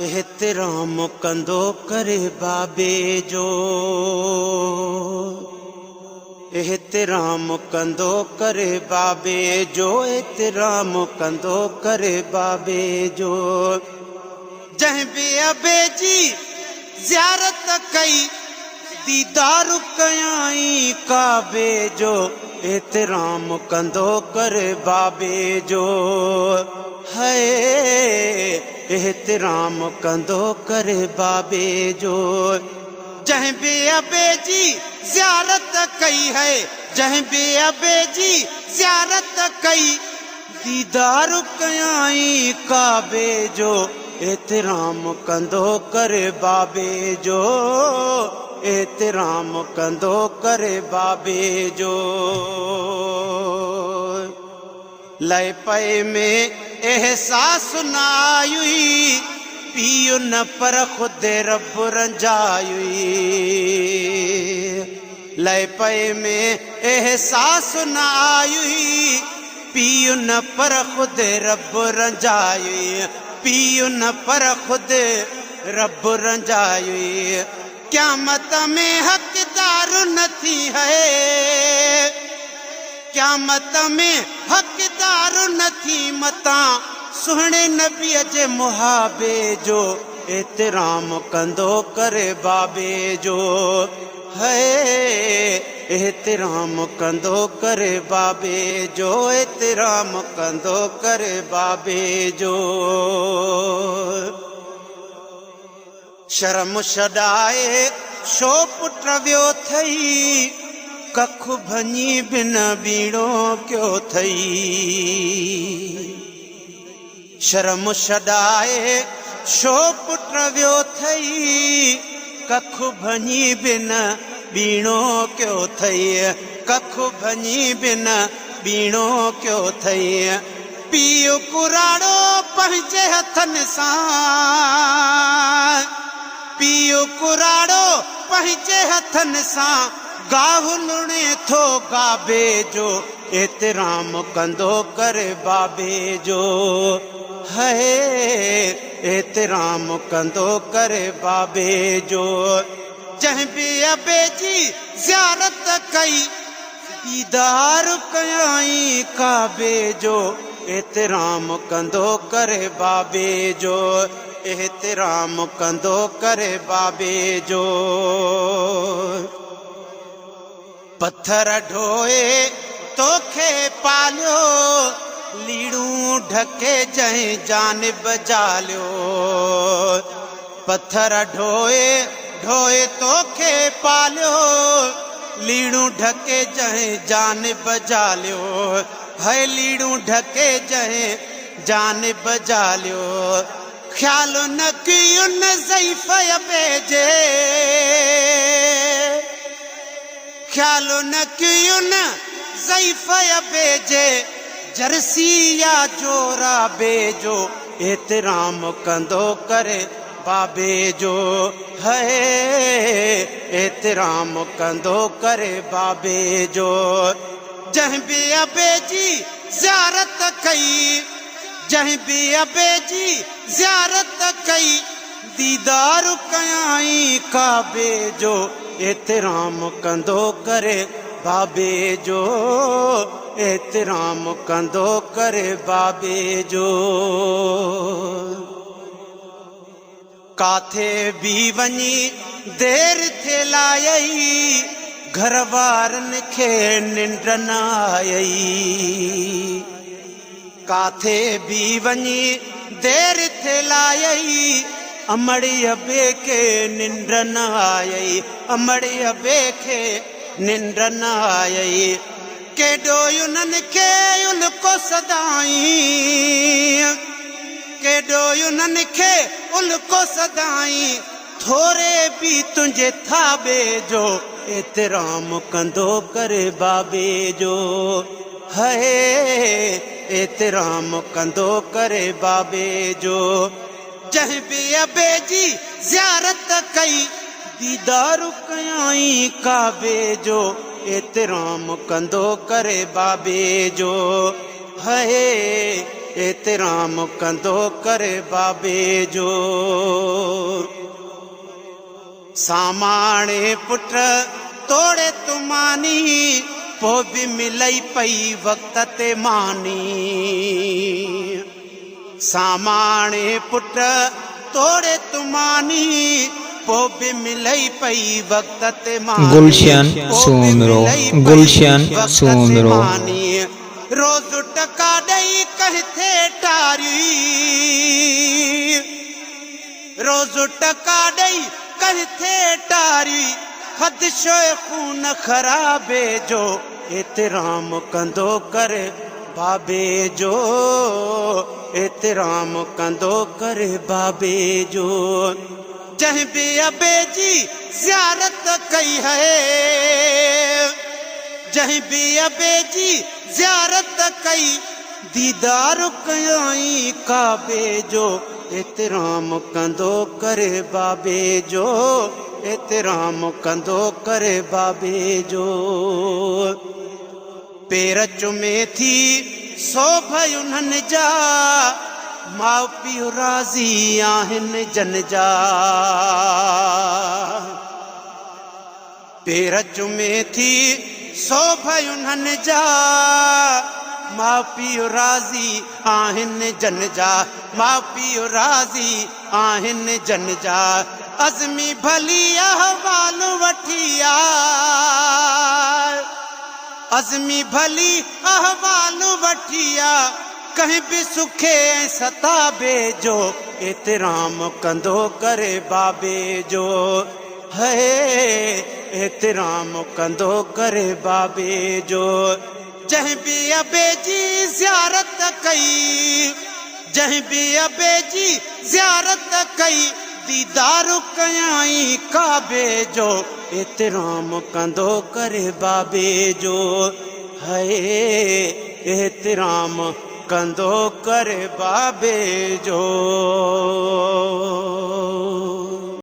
एहतराम कंदो करे बाबे जो, एहतराम कंदो करे बाबे जो, एहतराम कंदो करे बाबे जो। जह बे अबे जी ज़ियारत कई दीदार कयाई काबे जो, एहतराम कंदो करे बाबे जो। है एहतराम कंदो करे बाबे जो। जह बे अबे जी ज़ियारत कई है, जह बे अबे जी ज़ियारत कई दीदार कयाई काबे जो, एहतराम कंदो करे बाबे जो, एहतराम कंदो करे बाबे जो। लय पए में एहसास न आयुई, पियो न पर खुद रब रंजायुई। लय पए में एहसास न आयुई, पियो न पर खुद रब रंजायुई, पियो न पर खुद रब रंजायुई। क़यामत में हक़दार न थी है, क़यामत में हक़दार न थी मता सुहणे नबी जे मुहाबे जो, एहतराम कंदो करे बाबे जो। है एहतराम कंदो करे बाबे जो, एहतराम कंदो करे बाबे जो। शर्म छॾाए शो पुट वियो थई, कख भञी बिन बीणो क्यों थई। शर्म छॾाए शो पुट वियो थई, कख भञी बिन बीणो क्यों थई, कख भञी बिन बीणो क्यों थई। पीउ कुराड़ो पंहिंजे हथनि सां, पीउ कुराड़ो पंहिंजे हथनि सां गाहु लुणे थो गाबे जो, एहतराम कंदो करे बाबे जो। है एहतराम कंदो करे बाबे जो। जह बे अबे जी ज़ियारत कई दीदार कयाई काबे जो, एहतराम कंदो करे बाबे जो, एहतराम कंदो करे बाबे जो। पत्थर ढोए तोखे पालियो, लीड़ू ढके जह जानिब जालियो। पत्थर ढोए ढोए तोखे पालियो, लीड़ू ढके जह जानिब जालियो। है लीड़ू ढके जह जानिब जालियो। ख्याल न कियो न ज़ईफ़ अबे जे, ख्याल न कियो न ज़ईफ़ अबे जे, जर्सी या जोरा बेजो, एहतराम कंदो करे बाबे जो। है एहतराम कंदो करे बाबे जो। जह बे अबे जी ज़ियारत कई, जह बे अबे जी ज़ियारत कई दीदार कयाई काबे जो, एहतराम कंदो करे बाबे जो, एहतराम कंदो करे बाबे जो। काथे भी वञी देर थे लायई, घर वारनि खे निंड न आयई। काथे भी वञी देर थे लायई, अमड़ी अबे के निंड न आयई, अमड़ी अबे के निंड न आयई। केॾो उन्हनि खे उल्को सदाई, केॾो उन्हनि खे उल्को सदाई। थोरे भी तुंहिंजे थाबे जो, एहतराम कंदो करे बाबे जो। है एहतराम कंदो करे बाबे जो। जह बे अबे जी ज़ियारत कई दीदार कयाई काबे जो, एतिराम कंदो करे बाबे जो है एतिराम कंदो करे बाबे जो सामाणे पुट तोड़े तुमानी पो भी मिलई पई वक्त ते मानी सामाणे पुट तोड़े तुमानी पो भी मिलई पई वक्त ते मानी गुलशन सूमरो गुलशन सूमरो रोज टका दई कहथे टारी रोज टका दई कहथे टारी खदशो खून खराबे जो एतिराम कंदो करे बाबे जो एतिराम कंदो करे बाबे जो जहीं भी अबे जी ज़ियारत कई है जहीं भी अबे जी ज़ियारत कई दीदार कयाई काबे जो एतिराम कंदो करे बाबे जो एतिराम कंदो करे बाबे जो पेर चुमे थी सो भई उन्हनि जा माउ पीउ राज़ी आहिनि जन जा पेर चुमे थी सो भई उन्हनि जा माउ पीउ राज़ी आहिनि जन जा माउ पीउ राज़ी आहिनि जन जा अज़मी भली अहवाल वठिया अज़मी भली अहवाल वठिया कहीं भी सुखे सताबे जो एतिराम कंदो करे बाबे जो है एतिराम कंदो करे बाबे जो जहीं भी अबे जी ज़ियारत कई जहीं भी अबे जी ज़ियारत कई दीदार कयाई काबे जो एतिराम कंदो करे बाबे जो है एतिराम कंदो करे बाबे जो।